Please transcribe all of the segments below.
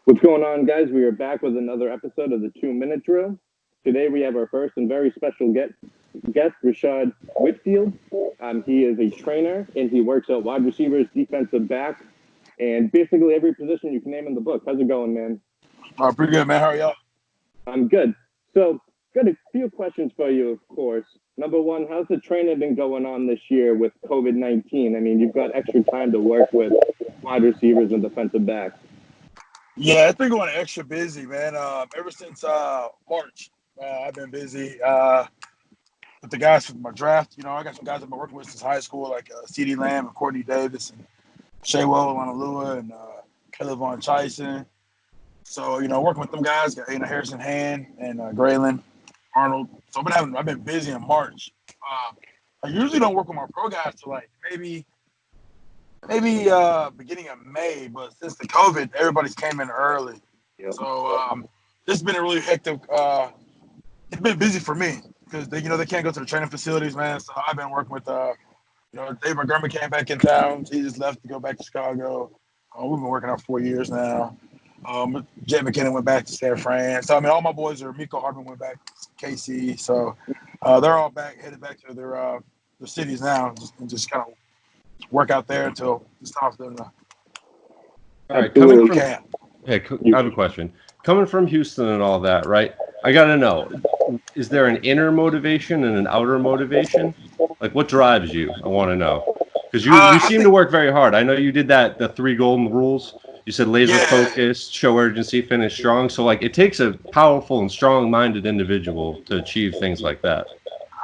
What's going on, guys? We are back with another episode of the 2 Minute Drill. Today we have our first and very special guest Rischad Whitfield. He is a trainer and he works out wide receivers, defensive back, and basically every position you can name in the book. How's it going, man? Pretty good, man. How are y'all? I'm good. So, got a few questions for you, of course. Number one, how's the training been going on this year with COVID-19? I mean, you've got extra time to work with wide receivers and defensive backs. Yeah, it's been going extra busy, man. Ever since March, I've been busy with the guys from my draft. I got some guys I've been working with since high school, like CeeDee Lamb and Courtney Davis and Shaywell Lanalua and Caleb Von Chison. So, working with them guys, got Harrison Hand and Graylin Arnold. So I've been busy in March. I usually don't work with my pro guys till like maybe beginning of May, but since the COVID, everybody's came in early. Yep. So this has been a really hectic. It's been busy for me because they can't go to the training facilities, man. So I've been working with Dave Montgomery came back in town. He just left to go back to Chicago. We've been working out 4 years now. Jay McKinnon went back to San Fran. So all my boys Miko Hardman went back to KC. So they're all headed back to their cities now, and just kind of work out there until it's time for them to. All right, Absolutely. I have a question. Coming from Houston and all that, right? I got to know, is there an inner motivation and an outer motivation? Like, what drives you? I want to know. Because you seem to work very hard. I know you did the 3 golden rules. You said laser focused, show urgency, finish strong. So, like, it takes a powerful and strong-minded individual to achieve things like that.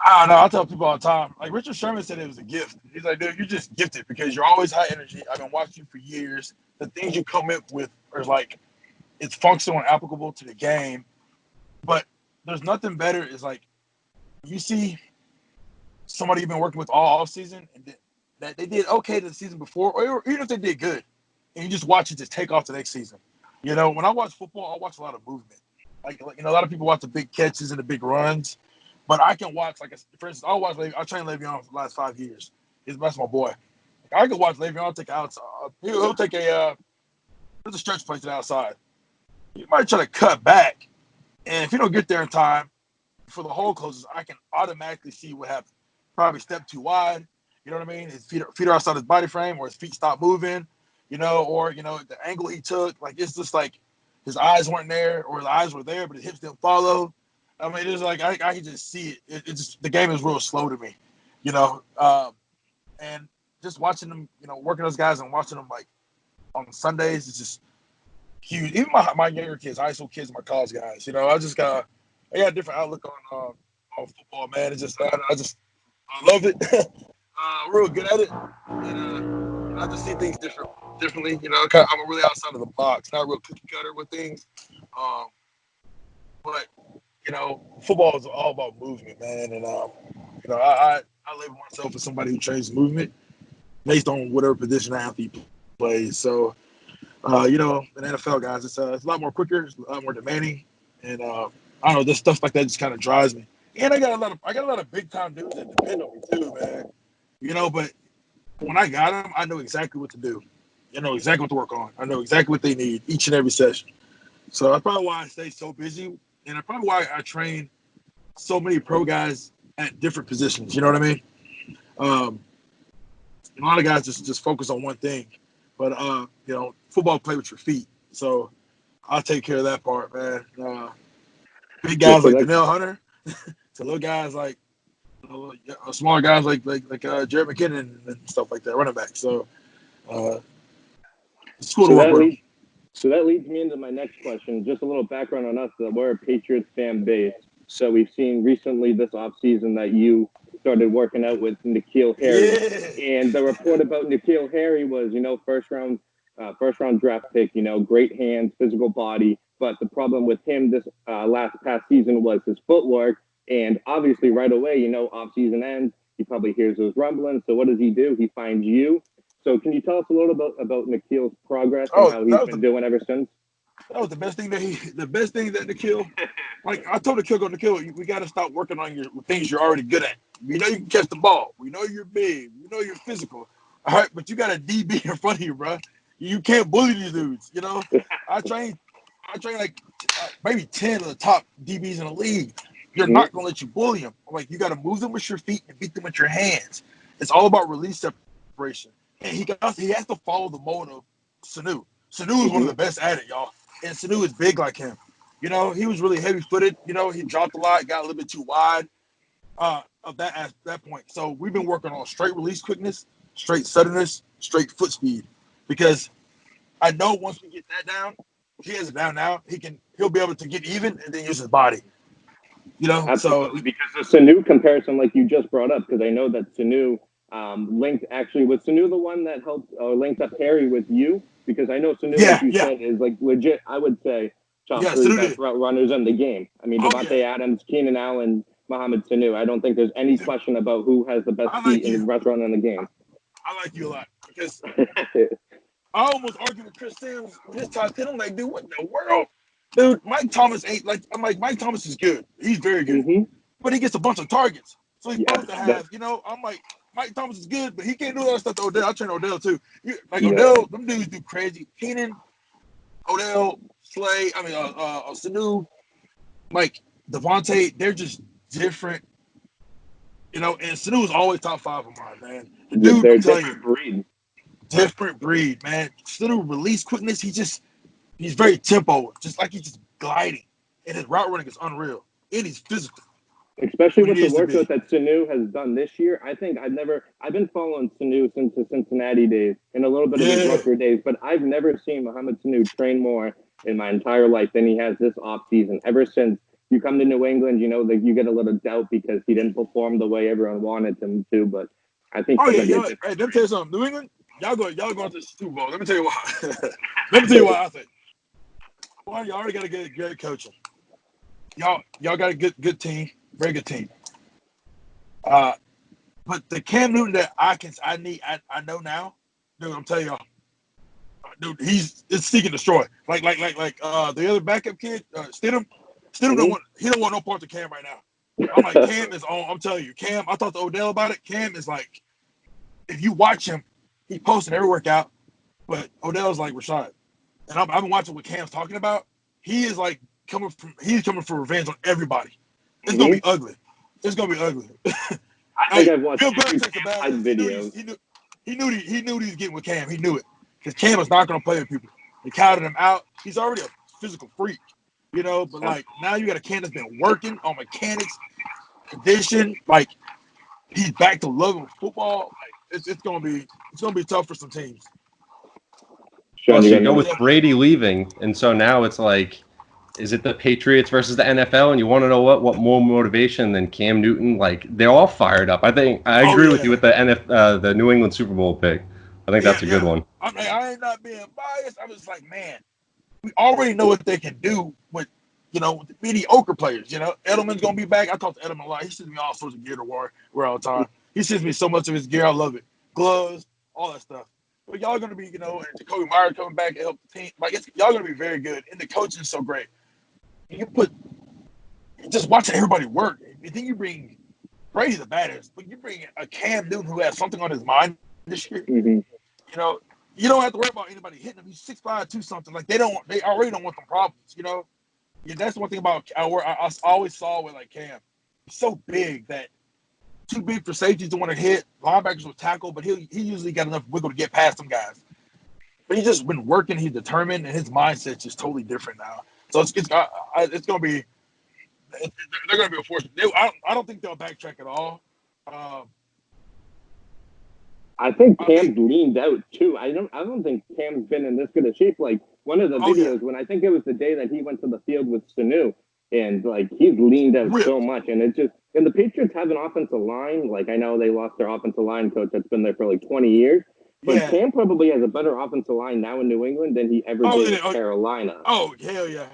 I don't know. I tell people all the time. Like Richard Sherman said, it was a gift. He's like, dude, you're just gifted because you're always high energy. I've been watching you for years. The things you come up with are like, it's functional and applicable to the game. But there's nothing better. Is like, you see somebody you've been working with all offseason and that they did okay the season before, or even if they did good, and you just watch it just take off the next season. When I watch football, I watch a lot of movement. Like a lot of people watch the big catches and the big runs. But I can watch, for instance, I trained Le'Veon for the last 5 years. That's my boy. I can watch Le'Veon take outside. He'll take there's a stretch play to the outside. You might try to cut back. And if you don't get there in time for the hole closes, I can automatically see what happened. Probably step too wide. You know what I mean? His feet are outside his body frame, or his feet stopped moving, or the angle he took. Like, it's just like his eyes weren't there, or the eyes were there, but his hips didn't follow. I mean, it's like I can just see it. It's just the game is real slow to me, and just watching them, working those guys and watching them like on Sundays, it's just huge. Even my younger kids, high school kids, my college guys, I got a different outlook on football, man. It's just I love it. I'm real good at it, and I just see things differently. I'm really outside of the box, not real cookie cutter with things, but. Football is all about movement, man. And, I label myself as somebody who trains movement based on whatever position the athlete plays. So, in NFL, guys, it's a lot more quicker, it's a lot more demanding. And, I don't know, just stuff like that just kind of drives me. And I got a lot of big time dudes that depend on me too, man. But when I got them, I know exactly what to do. I know exactly what to work on. I know exactly what they need each and every session. So that's probably why I stay so busy. And that's probably why I train so many pro guys at different positions. You know what I mean? A lot of guys just focus on one thing. But, football play with your feet. So I'll take care of that part, man. Big guys like Danielle Hunter to little guys like smaller guys like Jared McKinnon and stuff like that, running back. So it's cool to work with. So that leads me into my next question. Just a little background on us, that we're a Patriots fan base. So we've seen recently this offseason that you started working out with N'Keal Harry. Yeah. And the report about N'Keal Harry was, first round draft pick, great hands, physical body. But the problem with him this past season was his footwork. And obviously right away, off-season ends, he probably hears those rumblings. So what does he do? He finds you. So can you tell us a little bit about N'Keal's progress and how he's been doing ever since? That was the best thing that N'Keal. Like I told N'Keal, we got to stop working on your things you're already good at. We know you can catch the ball. We know you're big. We know you're physical. All right, but you got a DB in front of you, bro. You can't bully these dudes. I trained I train like maybe 10 of the top DBs in the league. You're Mhm. not going to let you bully them. Like, you got to move them with your feet and beat them with your hands. It's all about release separation. And he has to follow the mold of Sanu. Sanu is one of the best at it, y'all. And Sanu is big like him. You know, he was really heavy-footed. You know, he dropped a lot, got a little bit too wide of that point. So we've been working on straight release quickness, straight suddenness, straight foot speed. Because I know once we get that down, he has it down now, he'll be able to get even and then use his body. You know, Absolutely, because the Sanu comparison, like you just brought up, because I know that Sanu linked actually was Sanu the one that helped linked up Harry with you, because I know Sanu, like you said, is like legit. I would say top three best route runners in the game. I mean, Devontae Adams, Keenan Allen, Mohamed Sanu. I don't think there's any question about who has the best feet in the route run in the game. I like you a lot because I almost argued with Chris Sims his top 10. I'm like, dude, what in the world? Dude, Mike Thomas ain't like, I'm like, Mike Thomas is good. He's very good. But he gets a bunch of targets. So he's supposed to have, you know, I'm like, Mike Thomas is good, but he can't do all that stuff to Odell. I train Odell too. Odell, them dudes do crazy. Keenan, Odell, Slay, Sanu, like Devontae, they're just different. You know, and Sanu is always top 5 of mine, man. The dude, they're I'm telling you, breed. Different breed, man. Sanu release quickness, he's very tempo, just like he's just gliding. And his route running is unreal. And he's physical. Especially with the workout that Sanu has done this year. I think I've been following Sanu since the Cincinnati days and a little bit of his Rutgers days, but I've never seen Mohamed Sanu train more in my entire life than he has this offseason. Ever since you come to New England, you know, that you get a little doubt because he didn't perform the way everyone wanted him to, but I think hey, let me tell you something. New England, y'all going to the Super Bowl. Let me tell you why. Let me tell you why I think. Well, y'all already got a good coaching. Y'all got a good team, very good team. But the Cam Newton that I know now, dude, I'm telling y'all, dude, it's seek and destroy. Like the other backup kid, Stidham don't want no part of Cam right now. I'm like, Cam is on. I'm telling you, Cam. I talked to Odell about it. Cam is like, if you watch him, he posted every workout, but Odell's like Rischad. And I've been watching what Cam's talking about. He is like coming for revenge on everybody. It's gonna be ugly. It's gonna be ugly. I think I've watched Bill Belichick's a bad videos. He knew he was getting with Cam. He knew it because Cam was not gonna play with people. They counted him out. He's already a physical freak, you know. But like now you got a Cam that's been working on mechanics, condition. Like he's back to loving football. Like it's gonna be tough for some teams. Plus, you go with Brady leaving, and so now it's like, is it the Patriots versus the NFL? And you want to know what more motivation than Cam Newton? Like, they're all fired up. I agree with you with the New England Super Bowl pick. I think that's a good one. I ain't not being biased. I was like, man, we already know what they can do with, you know, with mediocre players. You know, Edelman's gonna be back. I talk to Edelman a lot. He sends me all sorts of gear to wear all the time. He sends me so much of his gear. I love it. Gloves, all that stuff. But y'all are gonna be, you know, and Jacoby Myers coming back to help the team. Like y'all gonna be very good. And the coaching is so great. You just watching everybody work. And then you bring Brady's the baddest, but you bring a Cam Newton who has something on his mind this year. You know, you don't have to worry about anybody hitting him. He's 6'5", 2 something. Like they already don't want them problems. You know, that's one thing about I always saw with like Cam. He's so big that too big for safeties to want to hit. Linebackers will tackle, but he usually got enough wiggle to get past them guys. But he's just been working. He's determined, and his mindset's just totally different now. So it's gonna be. They're gonna be a force. I don't think they'll backtrack at all. I think Cam's leaned out too. I don't think Cam's been in this good a shape. Like one of the videos when I think it was the day that he went to the field with Sanu, and like he's leaned out so much, and it's just. And the Patriots have an offensive line. Like I know they lost their offensive line coach that's been there for like 20 years. But Cam probably has a better offensive line now in New England than he ever did in Carolina. Oh, hell yeah.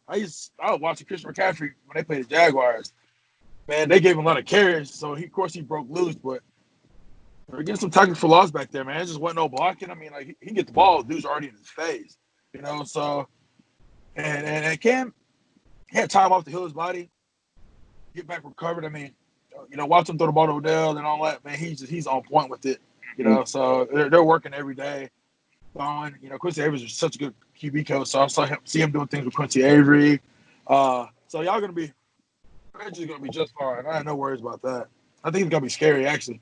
I was watching Christian McCaffrey when they played the Jaguars. Man, they gave him a lot of carries, so of course he broke loose, but they're getting some tackles for loss back there, man. It just wasn't no blocking. I mean, like he can get the ball, dude's already in his face. You know, so and Cam had time off to heal his body, get back recovered. I mean, you know, watch him throw the ball to Odell and all that, man, he's on point with it. You know, so they're working every day. You know, Quincy Evers is such a good QB coach, so I see him doing things with Quincy Avery. So y'all gonna be actually gonna be just fine. I have no worries about that. I think it's gonna be scary actually.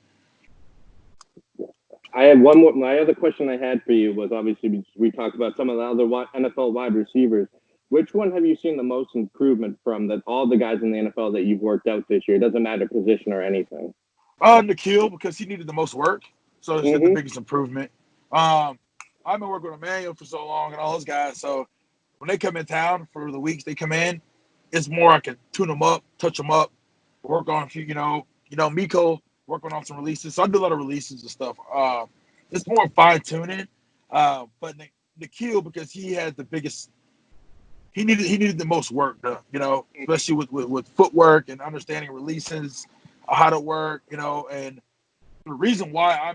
I had one more. My other question I had for you was obviously we talked about some of the other NFL wide receivers. Which one have you seen the most improvement from that all the guys in the NFL that you've worked out this year? It doesn't matter position or anything. Nikhil, because he needed the most work, so it's the biggest improvement. I've been working with Emmanuel for so long and all those guys, so when they come in town for the weeks they come in, it's more I can tune them up, touch them up, work on a few, Miko working on some releases. So I do a lot of releases and stuff. It's more fine tuning. But Nikhil, because he had the biggest, he needed the most work done, especially with footwork and understanding releases, how to work, and the reason why I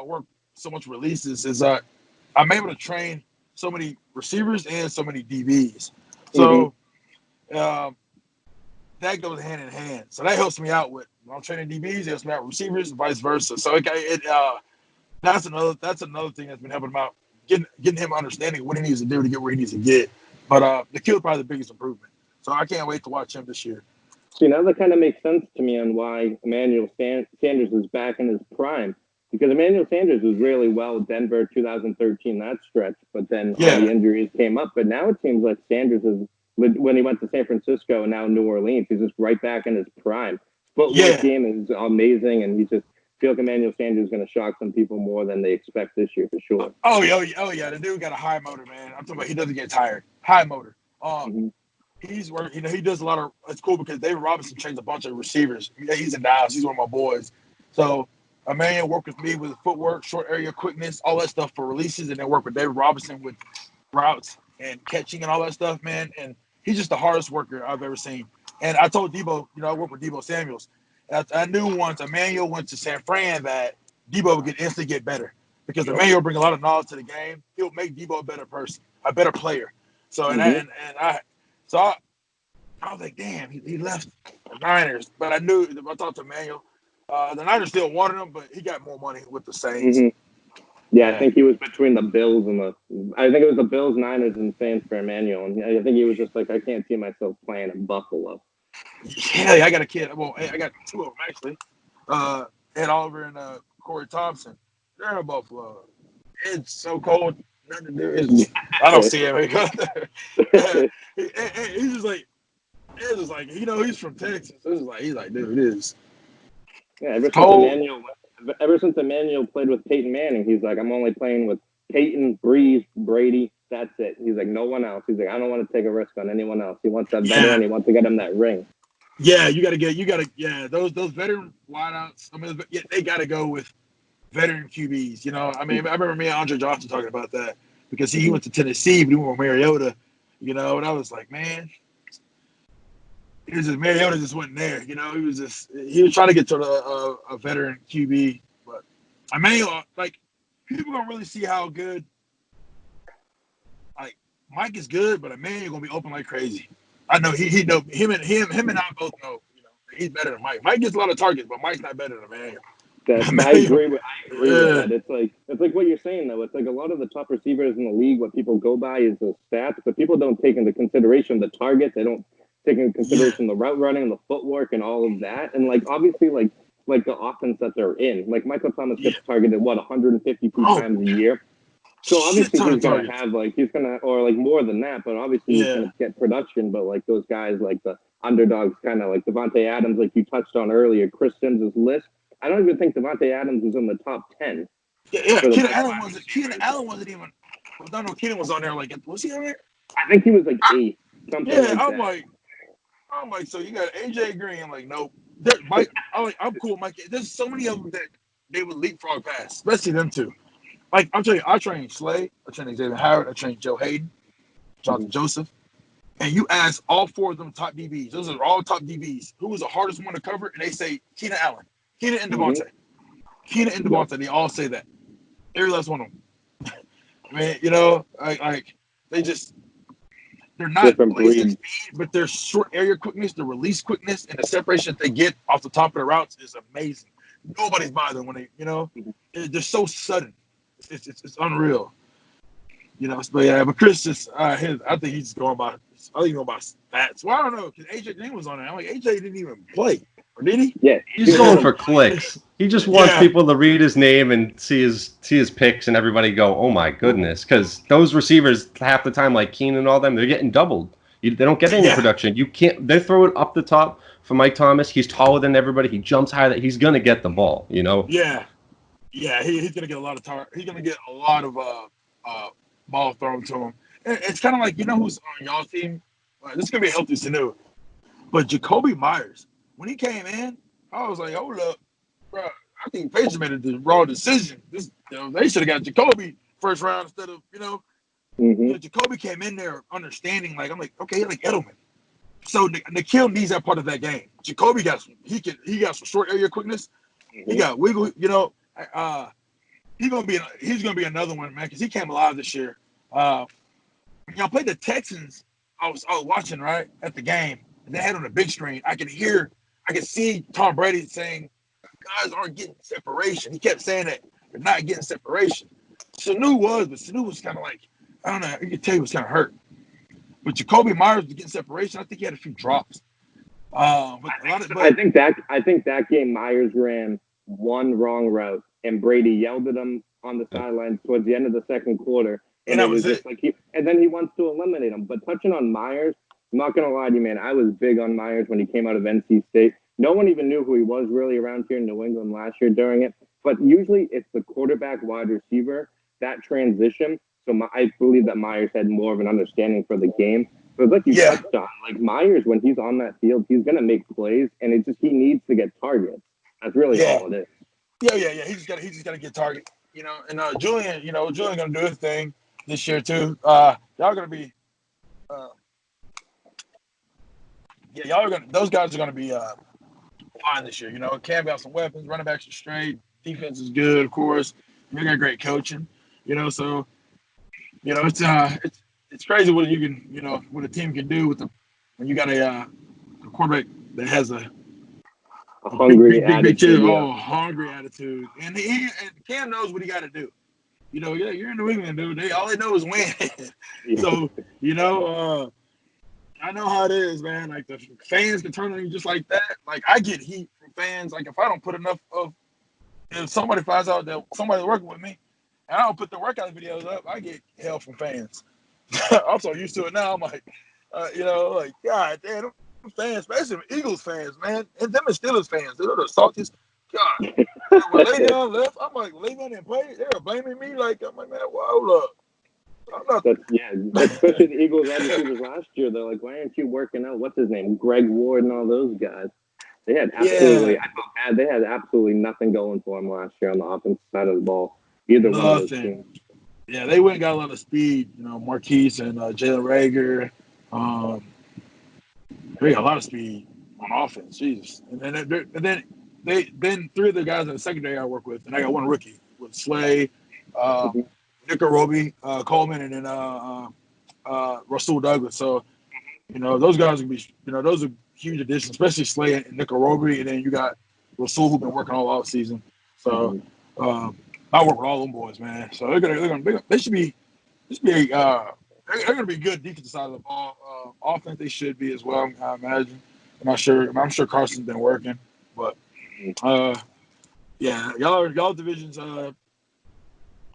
work so much releases is I'm able to train so many receivers and so many DBs. So that goes hand in hand. So that helps me out with when I'm training DBs, it helps me out with receivers and vice versa. So that's another thing that's been helping him out, getting him understanding what he needs to do to get where he needs to get. But the kill is probably the biggest improvement. So I can't wait to watch him this year. See, now that kind of makes sense to me on why Emmanuel Sanders is back in his prime. Because Emmanuel Sanders was really well Denver 2013, that stretch, but then all the injuries came up. But now it seems like Sanders is, when he went to San Francisco and now New Orleans, he's just right back in his prime. Footwork game is amazing, and he's just feel like Emmanuel Sanders is going to shock some people more than they expect this year for sure. Oh yeah, the dude got a high motor, man. I'm talking about he doesn't get tired. High motor. He's working. He does a lot of. It's cool because David Robinson trains a bunch of receivers. He's in Dallas. He's one of my boys. So Emmanuel worked with me with footwork, short area quickness, all that stuff for releases, and then work with David Robinson with routes and catching and all that stuff, man. And he's just the hardest worker I've ever seen. And I told Deebo, I work with Deebo Samuels. I knew once Emmanuel went to San Fran that Deebo would instantly get better because Emmanuel bring a lot of knowledge to the game. He'll make Deebo a better person, a better player. So I was like, damn, he left the Niners. But I talked to Emmanuel. The Niners still wanted him, but he got more money with the Saints. Yeah, I think he was between the Bills and I think it was the Bills, Niners, and Saints for Emmanuel. And I think he was just like, I can't see myself playing in Buffalo. Yeah, I got a kid. Well, I got two of them actually. Ed Oliver and Corey Thompson. They're in Buffalo. It's so cold. Nothing to do. I don't see him. He's just like, he's from Texas. He's like, dude, it is. Yeah, ever since Emmanuel played with Peyton Manning, he's like, I'm only playing with Peyton, Breeze, Brady. That's it. He's like, no one else. He's like, I don't want to take a risk on anyone else. He wants that veteran. He wants to get him that ring. Yeah, those veteran wideouts. I mean, they got to go with veteran QBs. I remember me and Andre Johnson talking about that because he went to Tennessee, but he went with Mariota. And I was like, man, Mariota just wasn't there. He was trying to get to a veteran QB, but Emmanuel, people gonna really see how good. Like Mike is good, but Emmanuel gonna be open like crazy. I know he know him and I both know. He's better than Mike. Mike gets a lot of targets, but Mike's not better than Emmanuel. I agree with that. It's like what you're saying though. It's like a lot of the top receivers in the league. What people go by is the stats, but people don't take into consideration the targets. They don't take into consideration the route running, the footwork, and all of that. And obviously, the offense that they're in. Like Michael Thomas gets targeted 152 times a year. So obviously he's gonna have or more than that. But obviously he's gonna get production. But those guys, the underdogs, kind of like Devontae Adams, like you touched on earlier, Chris Sims' list. I don't even think Devontae Adams was in the top 10. Yeah. Keenan Allen wasn't even. I know Keenan was on there. Was he on there? I think he was 8. I'm like, so you got AJ Green. I'm like, nope. Mike, I'm cool, Mike. There's so many of them that they would leapfrog past, especially them two. Like I'm telling you, I trained Slay, I trained Xavier Howard, I trained Joe Hayden, Jonathan Joseph, and you ask all 4 of them top DBs. Those are all top DBs. Who was the hardest one to cover? And they say Keenan Allen, Keenan and Devontae. Keenan and Devontae, they all say that. Every last one of them. They're not blazing speed, but their short area quickness, the release quickness, and the separation that they get off the top of the routes is amazing. Nobody's bothering when they're so sudden. It's unreal. But Chris just I think he's just going by stats. Well, I don't know because AJ Green was on it. I'm like AJ didn't even play, or did he? Yeah, He's going for clicks. He just wants people to read his name and see his picks, and everybody go, "Oh my goodness!" Because those receivers half the time, like Keenan and all them, they're getting doubled. They don't get any production. You can't. They throw it up the top for Mike Thomas. He's taller than everybody. He jumps higher. He's gonna get the ball. Yeah. He's gonna get a lot of He's gonna get a lot of ball thrown to him. It's kind of like who's on y'all's team. This is gonna be a healthy Sanu, but Jacoby Myers when he came in, I was like, hold up, bro. I think Patriots made the wrong decision. They should have got Jacoby first round instead of Jacoby came in there understanding. Like I'm like, okay, like Edelman. So Nikhil needs that part of that game. Jacoby got some short area quickness. He got wiggle. He's gonna be another one, man, because he came alive this year. I played the Texans. I was watching right at the game, and they had on the big screen. I could see Tom Brady saying, "Guys aren't getting separation." He kept saying that they're not getting separation. Sanu was kind of like, I don't know. You could tell he was kind of hurt. But Jacoby Myers was getting separation. I think he had a few drops. I think that game Myers ran one wrong route, and Brady yelled at him on the sidelines towards the end of the second quarter, and it was just like and then he wants to eliminate him. But touching on Myers, I'm not gonna lie to you, man. I was big on Myers when he came out of NC State. No one even knew who he was really around here in New England last year during it. But usually it's the quarterback wide receiver, that transition. So I believe that Myers had more of an understanding for the game. But like you touched on, like Myers, when he's on that field, he's going to make plays, and he needs to get targets. That's really all it is. Yeah. He just got to get target. And Julian going to do his thing this year too. Y'all going to be, those guys are going to be fine this year. Cam got some weapons, running backs are straight, defense is good, of course. They got great coaching. So it's crazy what you can, what a team can do when you got a quarterback that has a hungry attitude. Hungry attitude, and Cam knows what he got to do. You're in New England, dude. All they know is win. So I know how it is, man. Like the fans can turn on you just like that. Like I get heat from fans. Like if I don't put enough if somebody finds out that somebody's working with me, and I don't put the workout videos up, I get hell from fans. I'm so used to it now. I'm like, like, God damn, them fans, especially Eagles fans, man, and them and Steelers fans, they're the saltiest. God, when Le'Veon left, I'm like, Le'Veon didn't play. They were blaming me. Like, I'm like, man, hold up. Especially the Eagles wide receivers last year. They're like, why aren't you working out? What's his name? Greg Ward and all those guys. They had absolutely, they had absolutely nothing going for them last year on the offensive side of the ball. Either one of those teams. Yeah, they went and got a lot of speed. Marquise and Jalen Reagor. They got a lot of speed on offense. Jesus. And then three of the guys in the secondary I work with, and I got one rookie with Slay, Nick Roby, Coleman, and then Rasul Douglas. So, those guys will be, those are huge additions, especially Slay and Nick Roby, and then you got Rasul who've been working all off season. So, I work with all them boys, man. So they should be they're gonna be good defensive side of the ball. Offense they should be as well. I imagine. I'm sure Carson's been working, but y'all divisions. I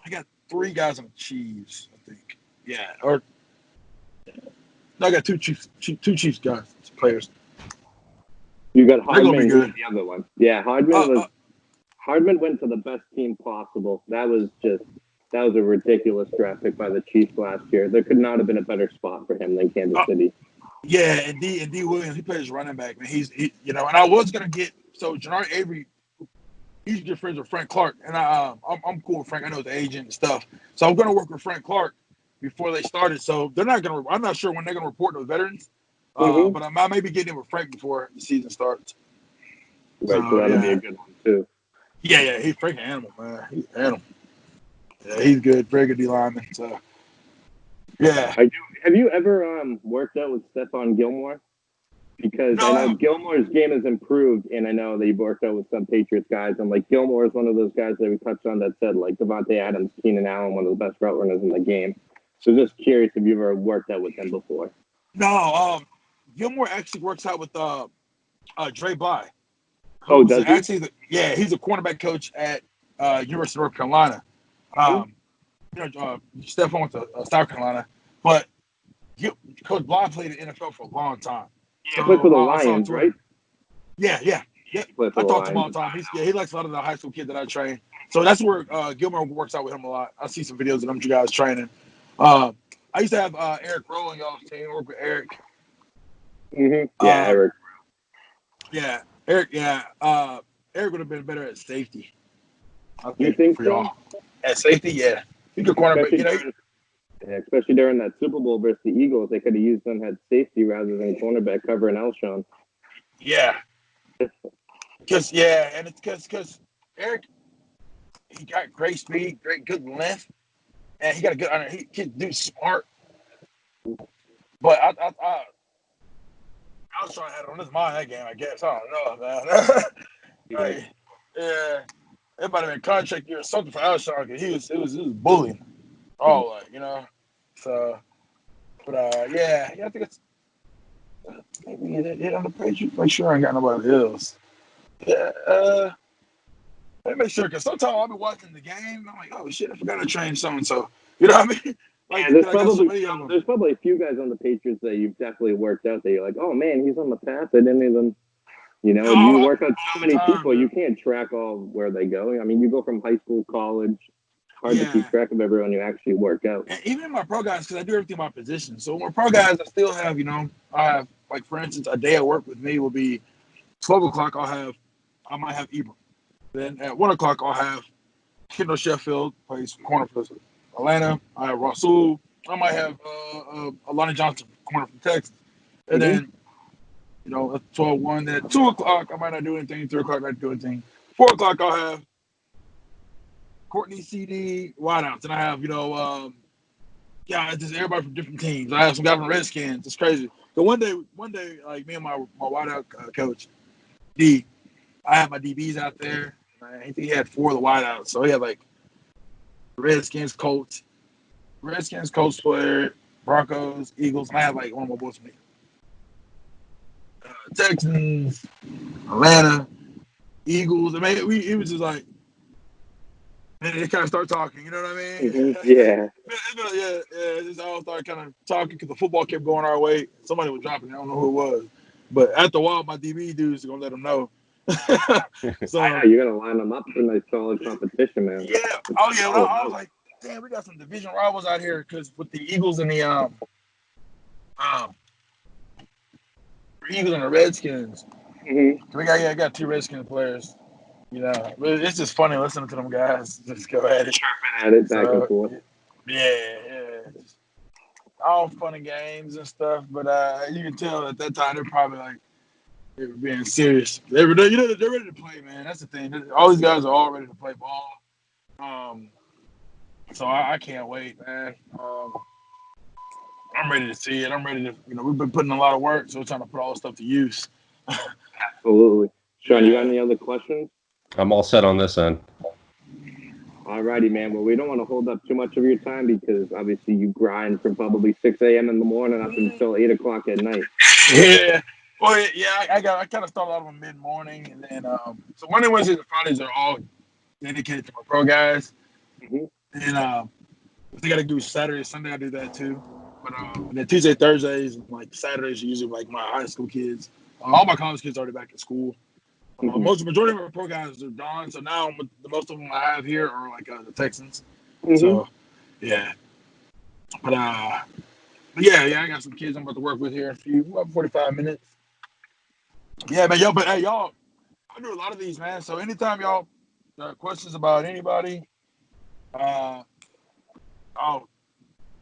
got 3 guys on the Chiefs, I think. Yeah, I got two Chiefs guys, players. You got Hardman and the other one. Yeah, Hardman went to the best team possible. That was a ridiculous draft pick by the Chiefs last year. There could not have been a better spot for him than Kansas City. Yeah, and D Williams, he plays running back, man. And I was gonna get Jannard Avery. He's good friends with Frank Clark, and I'm cool with Frank. I know the agent and stuff, so I'm gonna work with Frank Clark before they started. So they're not gonna. I'm not sure when they're gonna report to the veterans, but I may be getting in with Frank before the season starts. Right, so that'll be a good one too. Yeah, he's freaking animal, man. He's an animal. Yeah, he's good. Very good D lineman. So, yeah. Have you ever worked out with Stephon Gilmore? Because I know Gilmore's game has improved, and I know that you've worked out with some Patriots guys. And like Gilmore is one of those guys that we touched on that said like Devontae Adams, Keenan Allen, one of the best route runners in the game. So just curious if you've ever worked out with him before. No, Gilmore actually works out with Dre Bly. Oh, does he? Actually, he's a cornerback coach at University of North Carolina. Stephon went to South Carolina, but Coach Bly played in the NFL for a long time. He played for the Lions, right? Yeah. I talk to him all the time. He likes a lot of the high school kids that I train. So that's where Gilmore works out with him a lot. I see some videos of them you guys training. I used to have Eric Rowe on y'all's team. Work with Eric. Mm-hmm. Yeah, Eric. Yeah, Eric. Yeah, Eric would have been better at safety. You think so? Y'all. At safety, yeah. He could cornerback. Especially during that Super Bowl versus the Eagles, they could have used them at safety rather than cornerback covering Alshon. Yeah. Because Eric, he got great speed, good length, and he got a good under. He can do smart. But Alshon had on his mind that game, I guess. I don't know, man. It might have been contract year or something for Alshon because it was bullying. Oh, So, but I think it's maybe hit on the page. Make sure I ain't got nobody else. Yeah, let me make sure because sometimes I'll be watching the game and I'm like, oh shit, I forgot to train so and so. You know what I mean? Like, there's probably a few guys on the Patriots that you've definitely worked out that you're like, oh man, he's on the path. I didn't even, you work out so many people, man. You can't track all where they go. I mean, you go from high school, college. Hard to keep track of everyone you actually work out. And even my pro guys, because I do everything by position. So my pro guys, I still have, I have, like, for instance, a day at work with me will be 12 o'clock. I might have Ibra. Then at 1 o'clock, I'll have Kendall Sheffield, plays corner for Atlanta. I have Rasul. I might have Alani Johnson, corner from Texas. And then, at 12-1. Then at 2 o'clock, I might not do anything. 3 o'clock, I might do anything. 4 o'clock, I'll have Courtney, CeeDee, wideouts, and I have it's just everybody from different teams. I have some guys from Redskins. It's crazy. So one day, like me and my wideout coach, D, I had my DBs out there. I think he had 4 of the wideouts, so he had like Redskins, Colts player, Broncos, Eagles, and I had like one of my boys from Texans, Atlanta, Eagles. I mean, it was just like. And they kind of start talking, you know what I mean? Mm-hmm. Yeah. Just all started kind of talking because the football kept going our way. Somebody was dropping it. I don't know who it was. But after a while, my DB dudes are going to let them know. So I know, you're going to line them up for nice solid competition, man. Yeah. Oh, yeah. I was like, damn, we got some division rivals out here because with the Eagles and the Redskins. Mm-hmm. I got 2 Redskins players. But it's just funny listening to them guys just go at it. Chirping at it back and forth. Yeah. All fun and games and stuff, but you can tell at that time they're probably like they were being serious. They're ready to play, man. That's the thing. All these guys are all ready to play ball. So I can't wait, man. I'm ready to see it. I'm ready to, we've been putting a lot of work, so we're trying to put all this stuff to use. Absolutely. Sean, you got any other questions? I'm all set on this end. All righty, man. Well, we don't want to hold up too much of your time because obviously you grind from probably 6 a.m. in the morning up until 8 o'clock at night. Yeah. Well, yeah, I kind of started out on mid-morning, and then so Monday, Wednesdays, and Fridays are all dedicated to my pro guys. Mm-hmm. And if they got to do Saturday, Sunday, I do that too. But and then Tuesday, Thursdays, like Saturdays, are usually like my high school kids. All my college kids are already back at school. Majority of our pro guys are gone, so now the most of them I have here are like the Texans. Mm-hmm. So, yeah. But I got some kids I'm about to work with here in a few, 45 minutes. Yeah, man, y'all I do a lot of these, man. So anytime y'all got questions about anybody,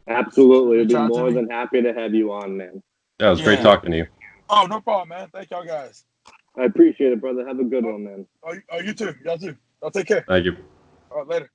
absolutely, we'd be more than happy to have you on, man. That was great talking to you. Oh, no problem, man. Thank y'all guys. I appreciate it, brother. Have a good one, man. Oh, you too. Y'all too. Y'all take care. Thank you. All right, later.